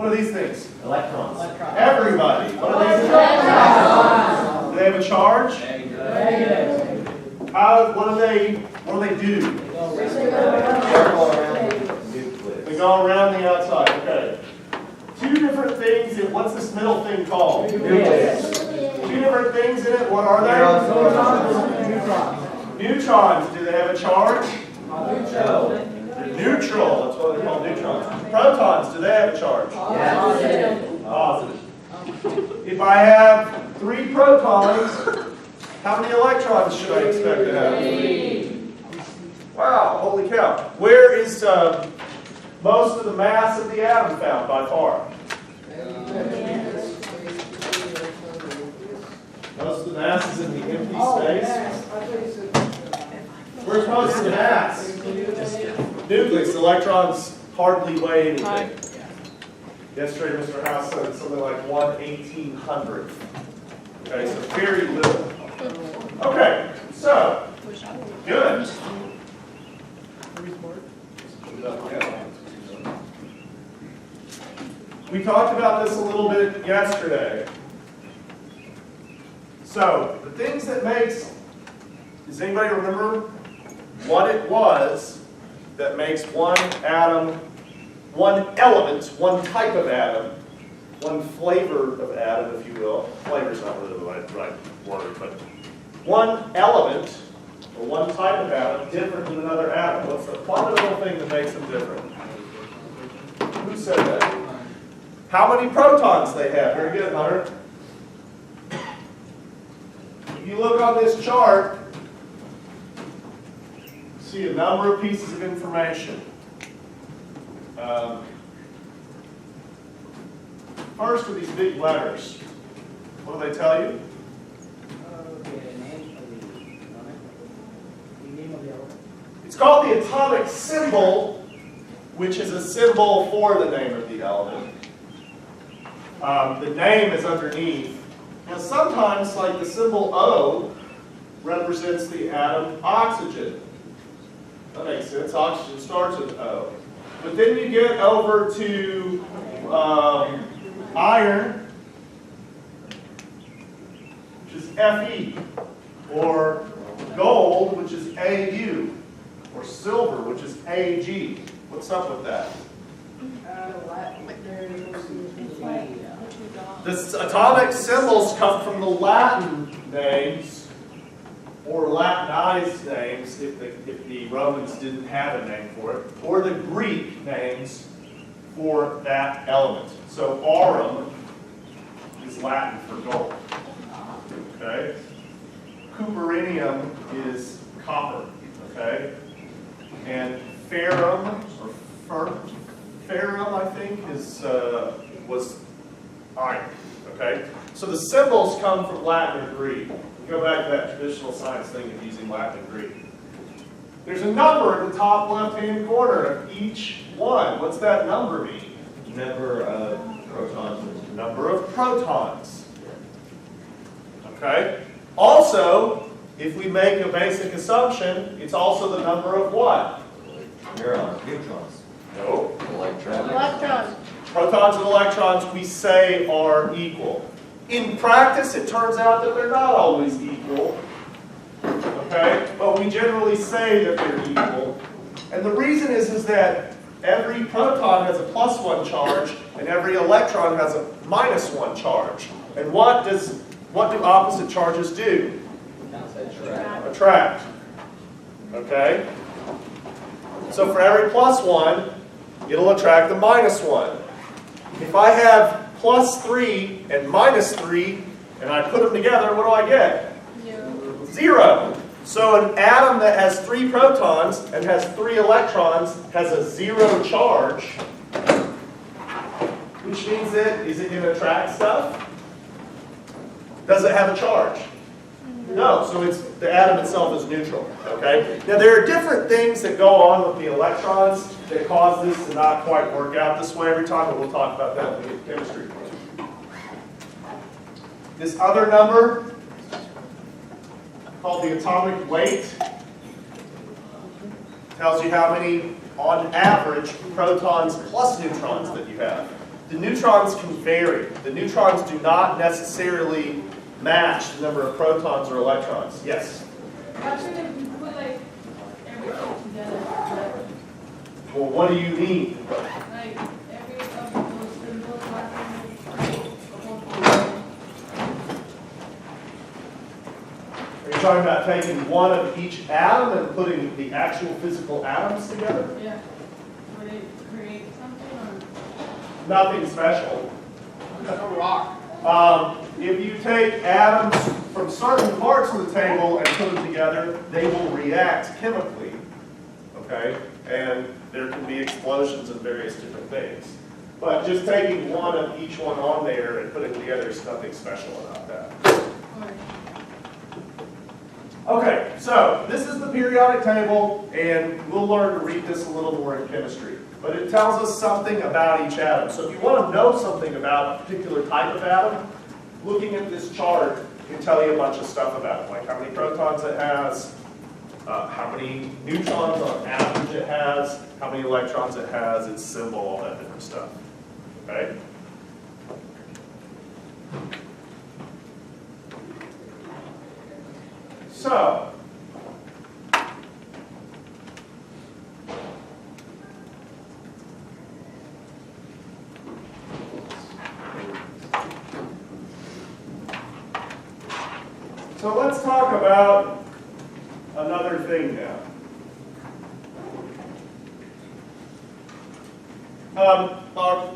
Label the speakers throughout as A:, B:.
A: What are these things?
B: Electrons.
A: Everybody. What are these? Electrons. Do they have a charge?
C: Negative.
A: What do they do? They go around the outside. Okay. Two different things. What's this middle thing called?
C: Nucleus.
A: Two different things in it. What are they? Neutrons. Do they have a charge?
C: No.
A: They're neutral. That's why they're called neutrons. Protons. Do they have a charge?
C: Yes.
A: Positive. If I have 3 protons, how many electrons should I expect to have?
C: 3.
A: Wow, holy cow. Where is most of the mass of the atom found by far? Most of the mass is in the empty space. Where's most of the mass? Nucleus. Electrons hardly weigh anything. Yesterday, Mr. House said something like 1/1800. Okay, so very little. Okay, so, good. We talked about this a little bit yesterday. So, the things that makes, does anybody remember what it was that makes one atom, one element, one type of atom, one flavor of atom, if you will. Flavor is not really the right word, but one element, or one type of atom, different than another atom. What's the fundamental thing that makes them different? Who said that? How many protons they have? Very good, Hunter. If you look on this chart, you see a number of pieces of information. First are these big letters. What do they tell you? It's called the atomic symbol, which is a symbol for the name of the element. The name is underneath. Now sometimes, like the symbol O, represents the atom oxygen. That makes sense. Oxygen starts with O. But then you get over to iron, which is Fe, or gold, which is Au, or silver, which is Ag. What's up with that? The atomic symbols come from the Latin names, or Latinized names, if the Romans didn't have a name for it, or the Greek names for that element. So aurum is Latin for gold. Okay? Cuperinium is copper. Okay? And ferrum, or ferrum, I think, was iron. Okay? So the symbols come from Latin or Greek. Go back to that traditional science thing of using Latin and Greek. There's a number at the top left-hand corner of each one. What's that number mean?
B: Number of protons.
A: Number of protons. Okay? Also, if we make a basic assumption, it's also the number of what?
B: Neutrons.
A: No.
C: Electrons.
A: Protons and electrons we say are equal. In practice, it turns out that they're not always equal. Okay? But we generally say that they're equal. And the reason is that every proton has a +1 charge, and every electron has a -1 charge. And what do opposite charges do? Attract. Okay? So for every +1, it'll attract the -1. If I have +3 and -3, and I put them together, what do I get? 0. So an atom that has 3 protons and has 3 electrons has a 0 charge, which means that, is it going to attract stuff? Does it have a charge? No, so the atom itself is neutral. Okay? Now there are different things that go on with the electrons that cause this to not quite work out this way every time, but we'll talk about that when we get to chemistry. This other number, called the atomic weight, tells you how many, on average, protons plus neutrons that you have. the neutrons can vary. The neutrons do not necessarily match the number of protons or electrons. Yes?
D: How should if you put like everything together?
A: Well, what do you mean?
D: Like every of those symbols
A: Are you talking about taking one of each atom and putting the actual physical atoms together?
D: Yeah. Would it create something or?
A: Nothing special.
D: A rock.
A: If you take atoms from certain parts of the table and put them together, they will react chemically, okay? And there can be explosions and various different things. But just taking one of each one on there and putting it together is nothing special about that. Okay, so this is the periodic table, and we'll learn to read this a little more in chemistry. But it tells us something about each atom. So if you want to know something about a particular type of atom, looking at this chart can tell you a bunch of stuff about it, like how many protons it has, how many neutrons on average it has, how many electrons it has, its symbol, all that different stuff. Okay? So, let's talk about another thing now.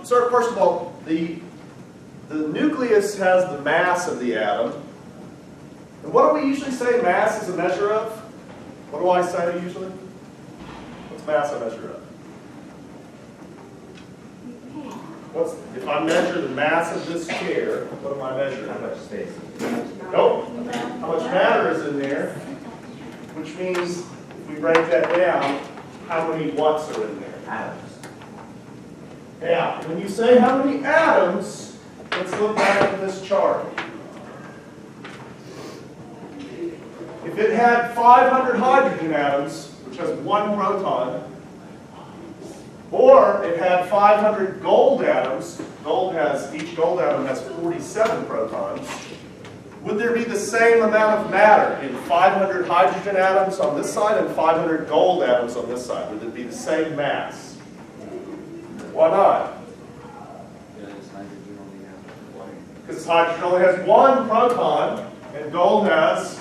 A: So first of all, the nucleus has the mass of the atom. And what do we usually say mass is a measure of? What do I say usually? What's mass a measure of? If I measure the mass of this chair, what am I measuring?
B: How much space?
A: Nope. How much matter is in there, which means if we break that down, how many watts are in there?
B: Atoms.
A: Now, when you say how many atoms, let's look back at this chart. If it had 500 hydrogen atoms, which has one proton, or it had 500 gold atoms, each gold atom has 47 protons, would there be the same amount of matter in 500 hydrogen atoms on this side and 500 gold atoms on this side? Would it be the same mass? Why not? Because hydrogen only has one proton and gold has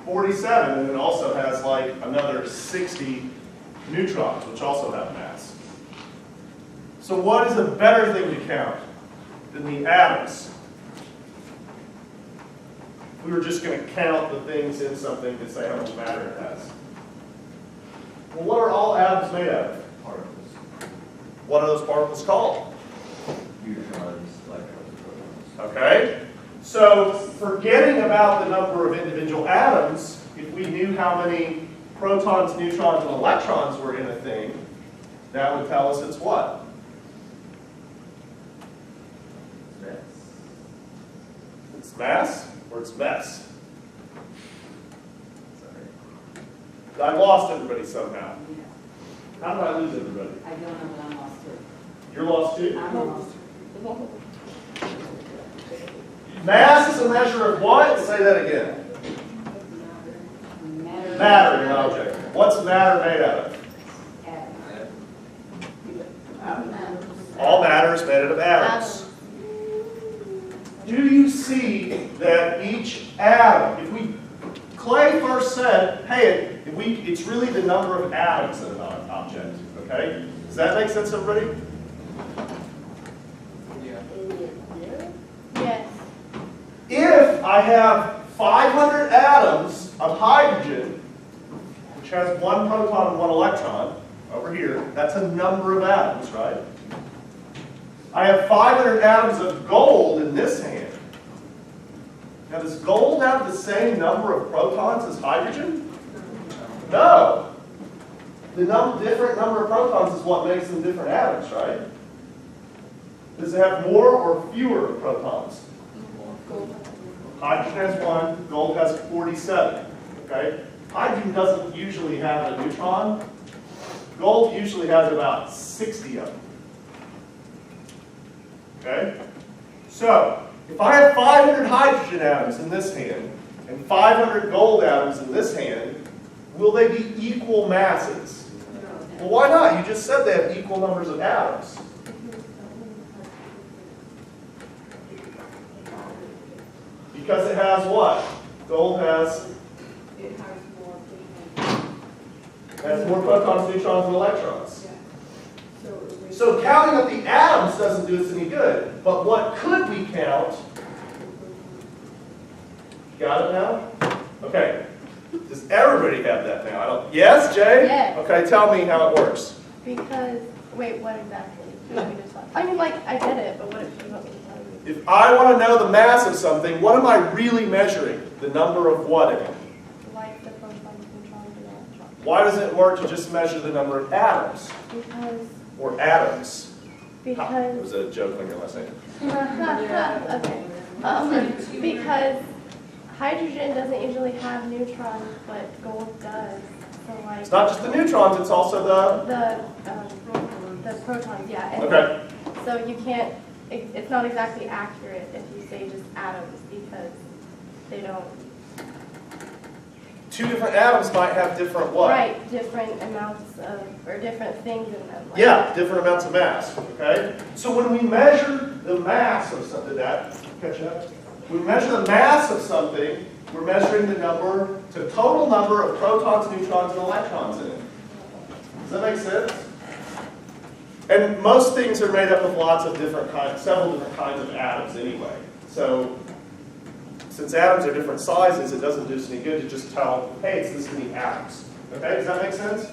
A: 47, and it also has like another 60 neutrons, which also have mass. So what is a better thing to count than the atoms? If we were just going to count the things in something to say how much matter it has. Well, what are all atoms made out of?
B: Particles.
A: What are those particles called?
B: Neutrons, electrons, protons.
A: Okay? So forgetting about the number of individual atoms, if we knew how many protons, neutrons, and electrons were in a thing, that would tell us it's what?
B: Mass.
A: It's mass or it's mess? I lost everybody somehow. How did I lose everybody?
C: I don't know, but I'm lost too.
A: You're lost too?
C: I'm lost.
A: Mass is a measure of what? Say that again. Matter in an object. What's matter made out of? All matter is made out of atoms. Do you see that each atom, Clay first said, hey, it's really the number of atoms in an object, okay? Does that make sense, everybody?
D: Yes.
A: If I have 500 atoms of hydrogen, which has one proton and one electron, over here, that's a number of atoms, right? I have 500 atoms of gold in this hand. Now, does gold have the same number of protons as hydrogen? No. The different number of protons is what makes them different atoms, right? Does it have more or fewer protons? Hydrogen has 1, gold has 47. Okay? Hydrogen doesn't usually have a neutron. Gold usually has about 60 of them. Okay? So, if I have 500 hydrogen atoms in this hand and 500 gold atoms in this hand, will they be equal masses? Well, why not? You just said they have equal numbers of atoms. Because it has what? Gold has more protons, neutrons, and electrons. So counting up the atoms doesn't do us any good. But what could we count? Got it now? Okay. Does everybody have that now? I don't. Yes, Jay?
C: Yes.
A: Okay, tell me how it works.
C: Because, wait, what exactly? You want me to talk? I mean, like, I get it, but what if you want me to tell you?
A: If I want to know the mass of something, what am I really measuring? The number of what in it?
C: Like the protons, neutrons, and electrons.
A: Why doesn't it work to just measure the number of atoms?
C: Because,
A: Or atoms? It
C: because,
A: was a joke on your last name.
C: okay. Because hydrogen doesn't usually have neutrons, but gold does. So like
A: It's not just the neutrons, it's also the...
C: the protons, yeah. And
A: Okay.
C: so you can't. It's not exactly accurate if you say just atoms because they don't.
A: Two different atoms might have different what?
C: Right, different amounts of or different things in them. Like,
A: Yeah, different amounts of mass, okay? So when we measure the mass of something, catch up? When we measure the mass of something, we're measuring the total number of protons, neutrons, and electrons in it. Does that make sense? And most things are made up of lots of different kinds, several different kinds of atoms anyway. So since atoms are different sizes, it doesn't do us any good to just tell, hey, it's this many atoms. Okay, does that make sense?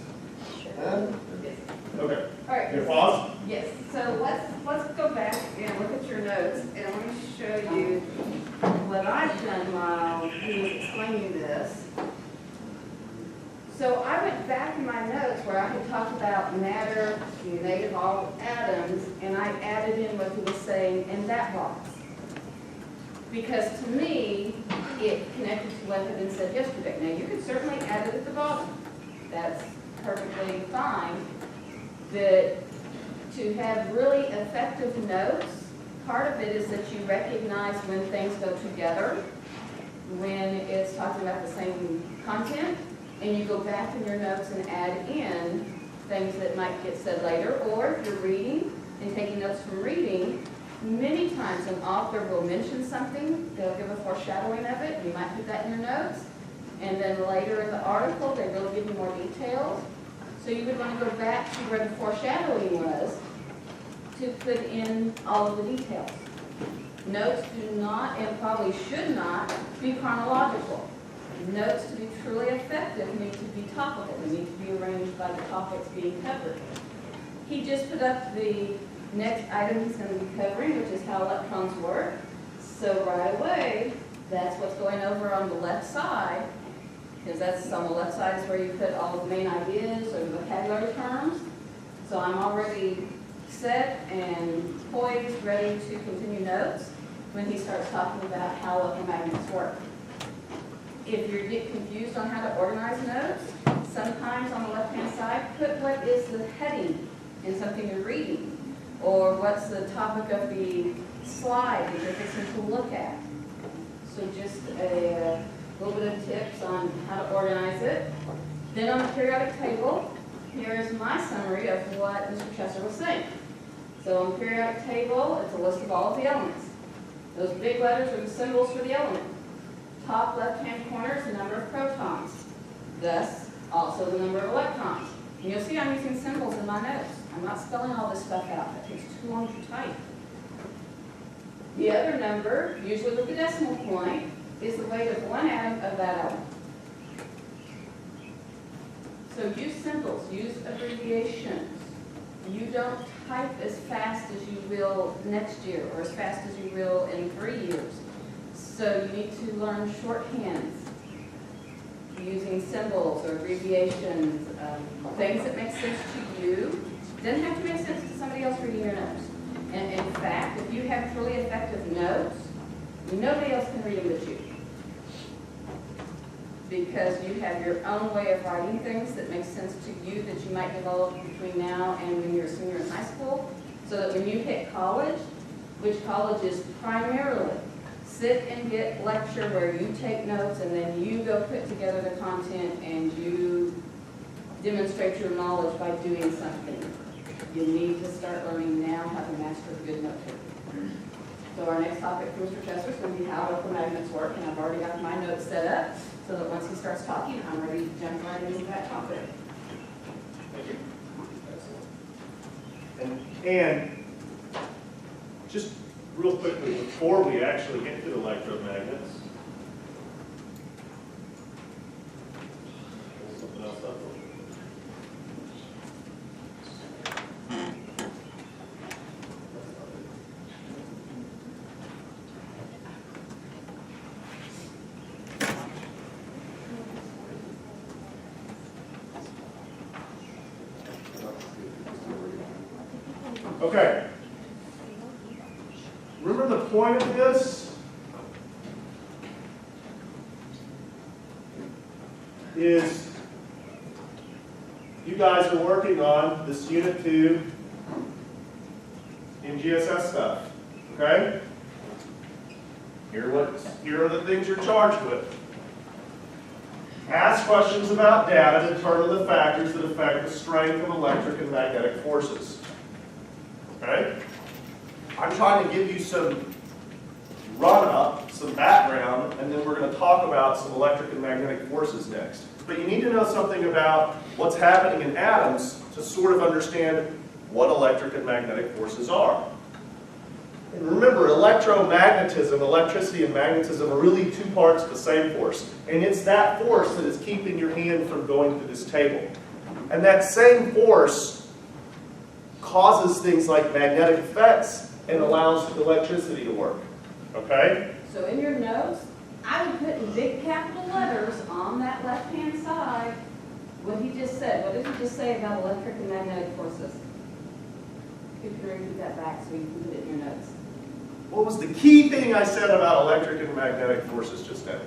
C: Sure.
A: Okay.
E: All right.
A: Your pause?
E: Yes, so let's go back and look at your notes, and let me show you what I've done while he was explaining this. So I went back in my notes where I had talked about matter being made of all atoms, and I added in what he was saying in that box. Because to me, it connected to what had been said yesterday. Now, you could certainly add it at the bottom. That's perfectly fine. But to have really effective notes, part of it is that you recognize when things go together, when it's talking about the same content, and you go back in your notes and add in things that might get said later, or if you're reading and taking notes from reading, many times an author will mention something, they'll give a foreshadowing of it, you might put that in your notes, and then later in the article, they will give you more details. So you would want to go back to where the foreshadowing was to put in all of the details. Notes do not, and probably should not, be chronological. Notes to be truly effective need to be topical. They need to be arranged by the topics being covered. He just put up the next item he's going to be covering, which is how electrons work. So right away, that's what's going over on the left side, because that's on the left side is where you put all of the main ideas or vocabulary terms. So I'm already set and poised, ready to continue notes when he starts talking about how electromagnets work. If you get confused on how to organize notes, sometimes on the left-hand side, put what is the heading in something you're reading, or what's the topic of the slide that you're fixing to look at. So just a little bit of tips on how to organize it. Then on the periodic table, here is my summary of what Mr. Chesser was saying. So on the periodic table, it's a list of all of the elements. Those big letters are the symbols for the element. Top left-hand corner is the number of protons, thus also the number of electrons. And you'll see I'm using symbols in my notes. I'm not spelling all this stuff out. That takes too long to type. The other number, usually with the decimal point, is the weight of one atom of that element. So use symbols, use abbreviations. You don't type as fast as you will next year or as fast as you will in 3 years. So you need to learn shorthands using symbols or abbreviations, things that make sense to you. Doesn't have to make sense to somebody else reading your notes. And in fact, if you have truly effective notes, nobody else can read them but you. Because you have your own way of writing things that make sense to you that you might develop between now and when you're a senior in high school, so that when you hit college, which colleges primarily sit and get lecture where you take notes and then you go put together the content and you demonstrate your knowledge by doing something. You need to start learning now how to master good note taking. So our next topic for Mr. Chester is going to be how electromagnets work, and I've already got my notes set up so that once he starts talking, I'm ready to jump right into that topic.
A: Thank you. And just real quickly, before we actually get to electromagnets, pull something else up. Okay. Remember the point of this is you guys are working on this Unit 2 in GSS stuff, okay? Here are the things you're charged with. Ask questions about data to determine the factors that affect the strength of electric and magnetic forces. Okay? I'm trying to give you some run-up, some background, and then we're going to talk about some electric and magnetic forces next. But you need to know something about what's happening in atoms to sort of understand what electric and magnetic forces are. And remember, electromagnetism, electricity and magnetism are really two parts of the same force. And it's that force that is keeping your hand from going to this table. And that same force causes things like magnetic effects and allows electricity to work. Okay?
E: So in your notes, I would put in big capital letters on that left-hand side what he just said. What did he just say about electric and magnetic forces? You can repeat that back so you can put it in your notes.
A: What was the key thing I said about electric and magnetic forces just now?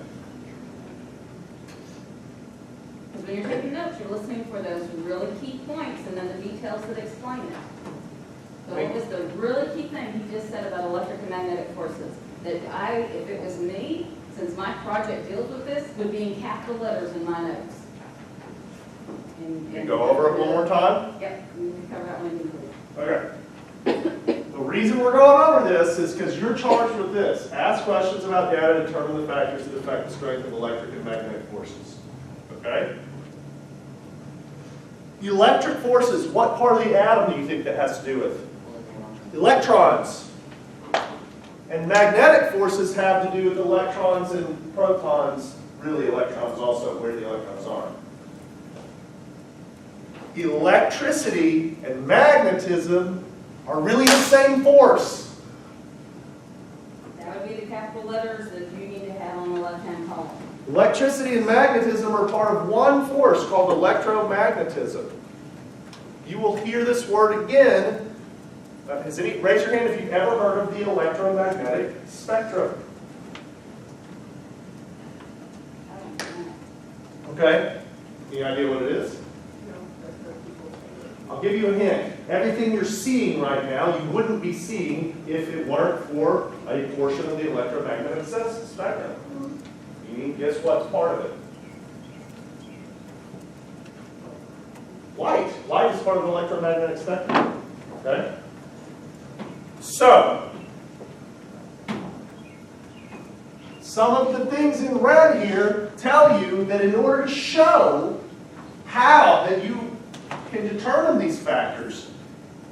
E: Because when you're taking notes, you're listening for those really key points and then the details that explain it. So what was the really key thing he just said about electric and magnetic forces? That if it was me, since my project deals with this, would be in capital letters in my notes.
A: Can you go over it one more time?
E: Yep, you can cover that one in blue.
A: Okay. The reason we're going over this is because you're charged with this. Ask questions about data to determine the factors that affect the strength of electric and magnetic forces. Okay? Electric forces, what part of the atom do you think that has to do with? Electrons. And magnetic forces have to do with electrons and protons, really electrons also, where the electrons are. Electricity and magnetism are really the same force.
E: That would be the capital letters that you need to have on the left-hand column.
A: Electricity and magnetism are part of one force called electromagnetism. You will hear this word again. Raise your hand if you've ever heard of the electromagnetic spectrum.
E: I don't know.
A: Okay? Any idea what it is? I'll give you a hint. Everything you're seeing right now, you wouldn't be seeing if it weren't for a portion of the electromagnetic spectrum. You need to guess what's part of it. Light. Light is part of the electromagnetic spectrum. Okay? So, some of the things in red here tell you that in order to show how that you can determine these factors,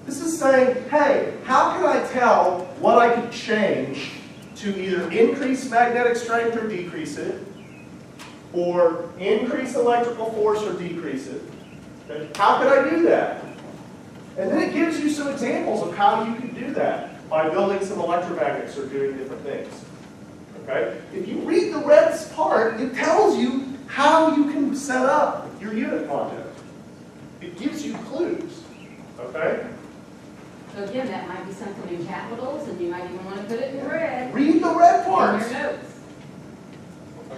A: this is saying, hey, how can I tell what I could change to either increase magnetic strength or decrease it, or increase electrical force or decrease it? Okay? How could I do that? And then it gives you some examples of how you can do that by building some electromagnets or doing different things. Okay? If you read the red part, it tells you how you can set up your unit project. It gives you clues. Okay?
E: So again, that might be something in capitals, and you might even want to put it in red.
A: Read the red
E: In
A: parts.
E: your notes.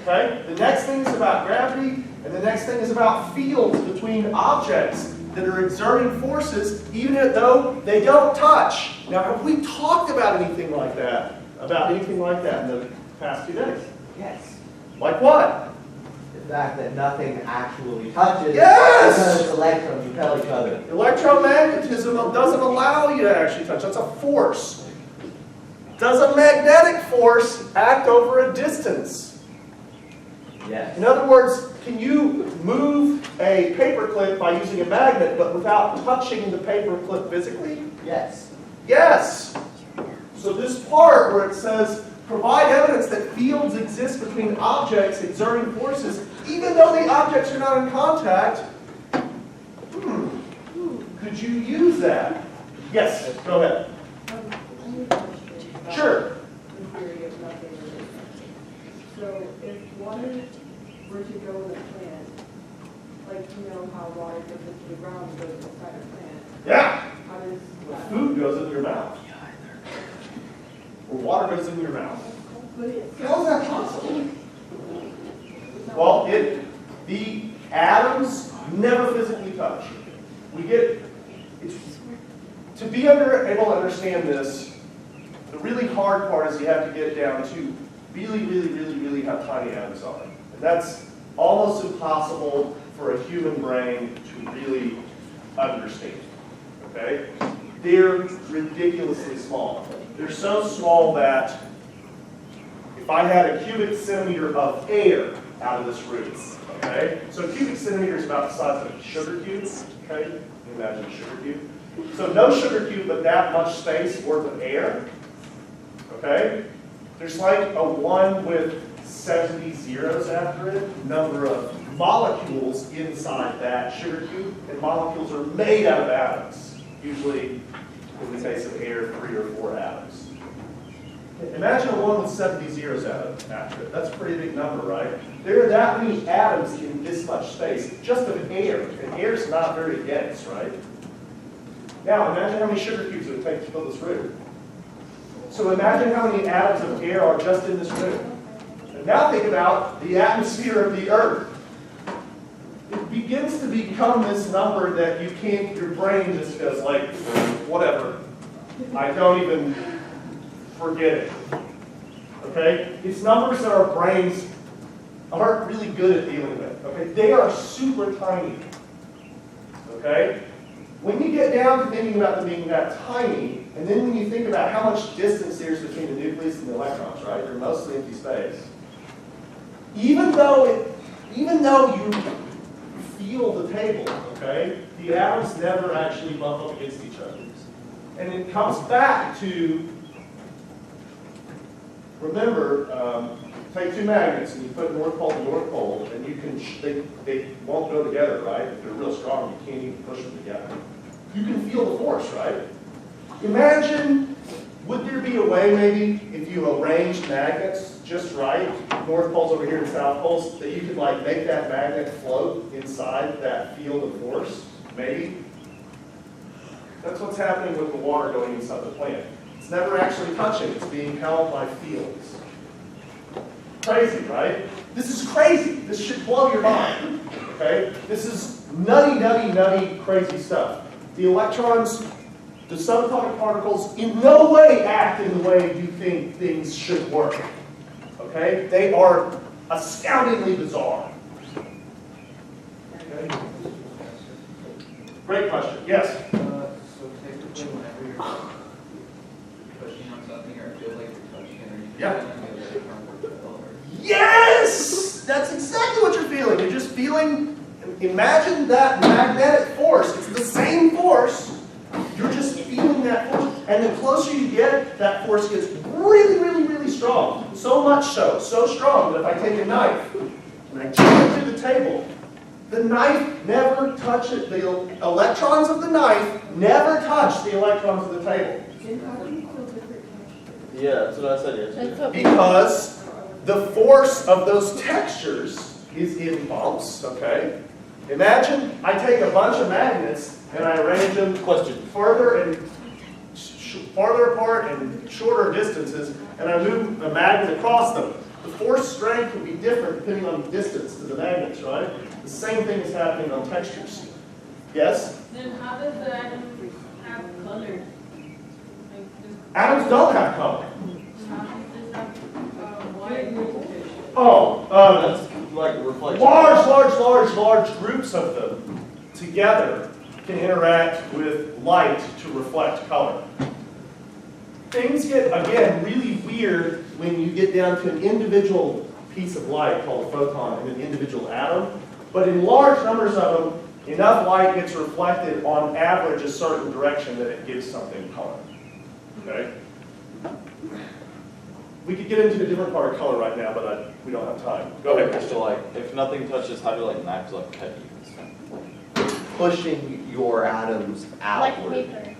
A: Okay? The next thing is about gravity, and the next thing is about fields between objects. that are exerting forces even though they don't touch. Now, have we talked about anything like that? About anything like that in the past few days?
F: Yes.
A: Like what?
F: The fact that nothing actually touches
A: Yes!
F: because electrons repel each other.
A: Electromagnetism doesn't allow you to actually touch. That's a force. Does a magnetic force act over a distance?
F: Yes.
A: In other words, can you move a paperclip by using a magnet but without touching the paperclip physically?
F: Yes.
A: Yes. So this part where it says, provide evidence that fields exist between objects exerting forces, even though the objects are not in contact, could you use that? Yes, go ahead. Sure.
G: So if water were to go in a plant, like you know how water goes into the ground and goes inside a plant,
A: Yeah.
G: how does that?
A: Food goes into your mouth. Or water goes into your mouth. How is that possible? Well, the atoms never physically touch. To be able to understand this, the really hard part is you have to get it down to really how tiny atoms are. And that's almost impossible for a human brain to really understand. Okay? They're ridiculously small. They're so small that if I had a cubic centimeter of air out of this room, okay? So a cubic centimeter is about the size of a sugar cube, okay? You can imagine a sugar cube. So no sugar cube, but that much space worth of air, okay? There's like a 1 with 70 zeros after it, number of molecules inside that sugar cube, and molecules are made out of atoms, usually in the case of air, 3 or 4 atoms. Imagine a 1 with 70 zeros after it. That's a pretty big number, right? There are that many atoms in this much space, just of air, and air is not very dense, right? Now, imagine how many sugar cubes it would take to fill this room. So imagine how many atoms of air are just in this room. And now think about the atmosphere of the Earth. It begins to become this number that you can't, your brain just goes like, whatever. I don't even forget it. Okay? It's numbers that our brains aren't really good at dealing with. Okay? They are super tiny. Okay? When you get down to thinking about them being that tiny, and then when you think about how much distance there's between the nucleus and the electrons, right? They're mostly empty space. Even though you feel the table, okay, the atoms never actually bump up against each other. And it comes back to, remember, take 2 magnets and you put North Pole to North Pole, and you can they won't go together, right? If they're real strong, you can't even push them together. You can feel the force, right? Imagine, would there be a way maybe if you arranged magnets just right, North Pole's over here and South Pole's, that you could like make that magnet float inside that field of force? Maybe? That's what's happening with the water going inside the plant. It's never actually touching, it's being held by fields. Crazy, right? This is crazy. This should blow your mind. Okay? This is nutty, crazy stuff. The electrons, the subatomic particles, in no way act in the way you think things should work. Okay? They are astoundingly bizarre. Okay? Great question. Yes?
B: So technically, whenever you're pushing on something or feel like you're touching it, or you
A: Yeah.
B: feel like the electron repel, or
A: Yes! That's exactly what you're feeling. You're just feeling, imagine that magnetic force. It's the same force. You're just feeling that force. And the closer you get, that force gets really strong. So much so strong that if I take a knife and I jam it through the table, the knife never touches, the electrons of the knife never touch the electrons of the table.
G: And how do you feel different textures?
H: Yeah, that's what I said yesterday.
C: That's what
A: Because the force of those textures is in bumps, okay? Imagine I take a bunch of magnets and I arrange them farther apart and shorter distances, and I move a magnet across them. The force strength would be different depending on the distance to the magnets, right? The same thing is happening on textures. Yes?
D: Then how does the atom have color? Like,
A: Atoms don't have color.
D: how does this have white?
A: Oh,
H: That's like a reflection.
A: large groups of them together can interact with light to reflect color. Things get, again, really weird when you get down to an individual piece of light called a photon and an individual atom. But in large numbers of them, enough light gets reflected on average a certain direction that it gives something color. Okay? We could get into a different part of color right now, but we don't have time. Go ahead, Christian.
H: So like, if nothing touches, how do like knives like cut you?
F: Pushing your atoms
C: Like
F: outward.
C: paper.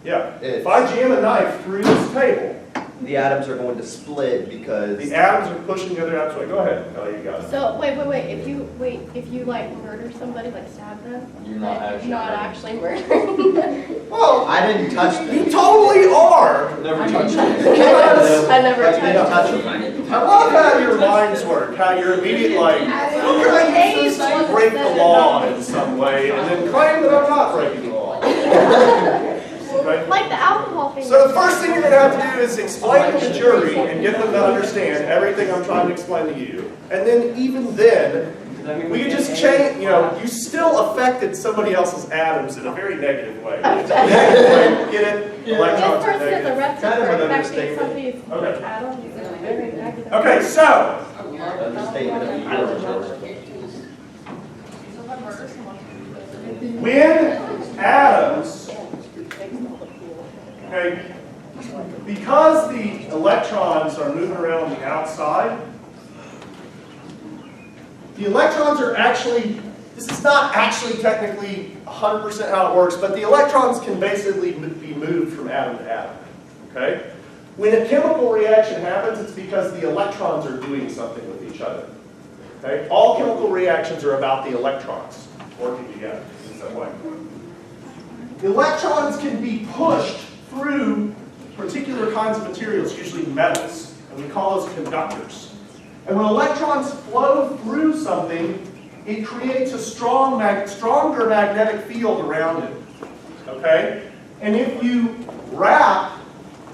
A: Yeah.
F: It's-
A: If I jam a knife through this table,
F: The atoms are going to split because
A: the atoms are pushing the other atoms away. Go ahead, Kelly, you got it.
C: So wait. If you like murder somebody, like stab them,
H: You're not
C: then
H: actually
C: you're not
H: murdering.
C: actually murdering them.
A: Well,
F: I didn't touch
A: you
F: them.
A: totally are.
H: Never touch it.
C: I never
F: But you didn't
C: touched
F: touch them.
A: I love how your minds work, how you're immediate like, how can I use this to break the law in some way, and then claim that I'm not breaking the law. Right?
C: Like the alcohol thing.
A: So the first thing you're going to have to do is explain to the jury and get them to understand everything I'm trying to explain to you. And then even then, we could just change, you still affected somebody else's atoms in a very negative way. Negative way, get it?
C: This
A: Electrons are
C: person is
A: negative.
C: arrested
F: Kind of
C: for
F: an
C: affecting
F: understatement.
C: somebody's
A: Okay.
C: atoms. It's very negative.
A: Okay, so,
F: Understatement of the year.
A: when atoms, okay, because the electrons are moving around on the outside, the electrons are actually, this is not actually technically 100% how it works, but the electrons can basically be moved from atom to atom, okay? When a chemical reaction happens, it's because the electrons are doing something with each other, okay? All chemical reactions are about the electrons working together in some way. The electrons can be pushed through particular kinds of materials, usually metals, and we call those conductors. And when electrons flow through something, it creates a stronger magnetic field around it, okay? And if you wrap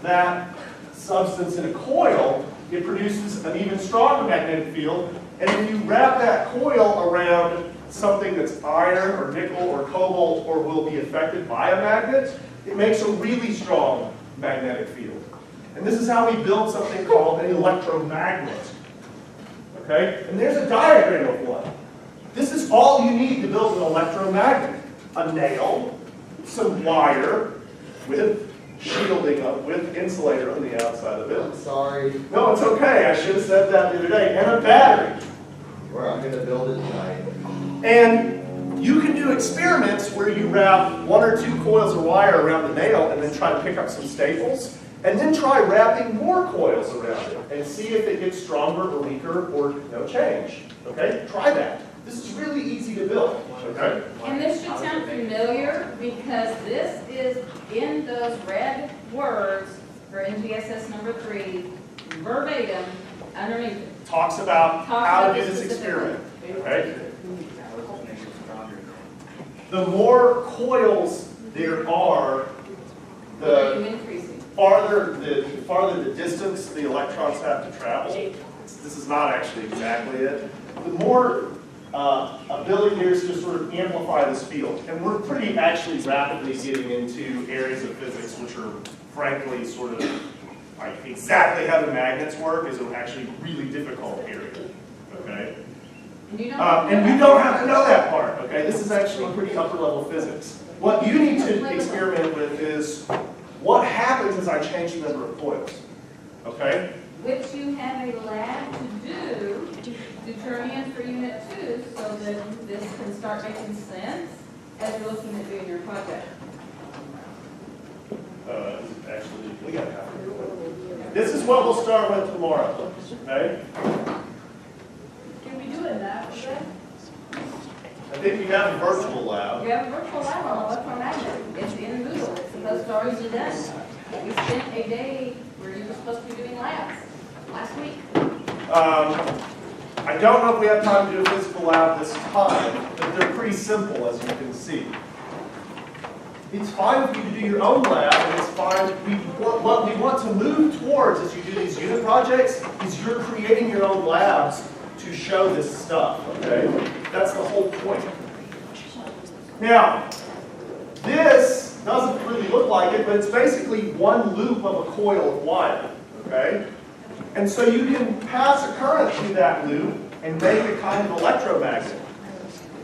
A: that substance in a coil, it produces an even stronger magnetic field. And if you wrap that coil around something that's iron or nickel or cobalt or will be affected by a magnet, it makes a really strong magnetic field. And this is how we build something called an electromagnet. Okay? And there's a diagram of one. This is all you need to build an electromagnet. A nail, some wire with shielding up, with insulator on the outside of
F: I'm
A: it.
F: sorry.
A: No, it's okay. I should have said that the other day. And a battery.
F: Well, I'm going to build it tonight.
A: And you can do experiments where you wrap 1 or 2 coils of wire around the nail and then try to pick up some staples. And then try wrapping more coils around it and see if it gets stronger or weaker or no change. Okay? Try that. This is really easy to build. Okay?
E: And this should sound familiar because this is in those red words for NGSS number 3, verbatim, underneath it.
A: Talks about
E: Talks
A: how
E: about
A: to do
E: this
A: this
E: specifically.
A: experiment. Okay? The more coils there are,
E: Are you
A: the
E: increasing?
A: farther the distance the electrons have to travel. This is not actually exactly it. The more ability there is to sort of amplify this field. And we're pretty actually rapidly getting into areas of physics which are frankly sort of like exactly how the magnets work is an actually really difficult area. Okay?
E: And you
A: And you don't have to know that part, okay? This is actually pretty upper level physics. What you need to experiment with is what happens as I change the number of coils, okay?
E: Which you have a lab to turn in for unit 2 so that this can start making sense as you're looking at doing your project.
A: Actually, we got to. This is what we'll start with tomorrow, okay?
D: Can we do a lab for that?
A: I think you have a virtual lab.
E: You have a virtual lab on electromagnet. It's in Moodle. It's supposed to already be done. We spent a day where you were supposed to be doing labs last week.
A: I don't know if we have time to do a physical lab this time, but they're pretty simple, as you can see. It's fine for you to do your own lab, and it's fine. What we want to move towards as you do these unit projects is you're creating your own labs to show this stuff, okay? That's the whole point. Now, this doesn't really look like it, but it's basically one loop of a coil of wire, okay? And so you can pass a current through that loop and make a kind of electromagnet,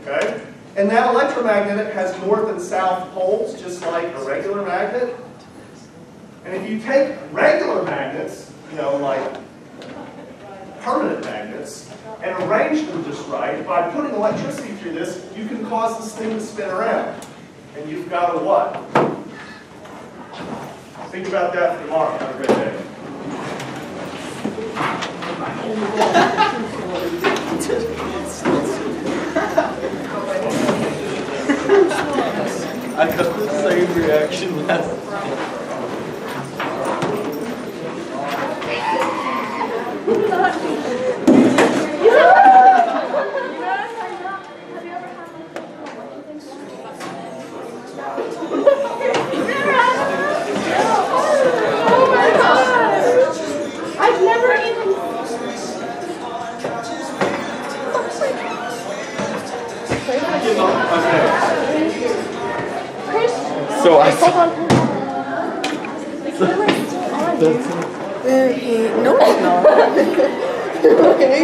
A: okay? And that electromagnet has north and south poles, just like a regular magnet. And if you take regular magnets, you know, like permanent magnets, and arrange them just right, by putting electricity through this, you can cause this thing to spin around. And you've got a what? Think about that for tomorrow. Have a great day.
H: I got the same reaction last time.
C: I've never even. Chris,
H: So I
C: hold on. The camera's still on.
I: No, it's not. Okay.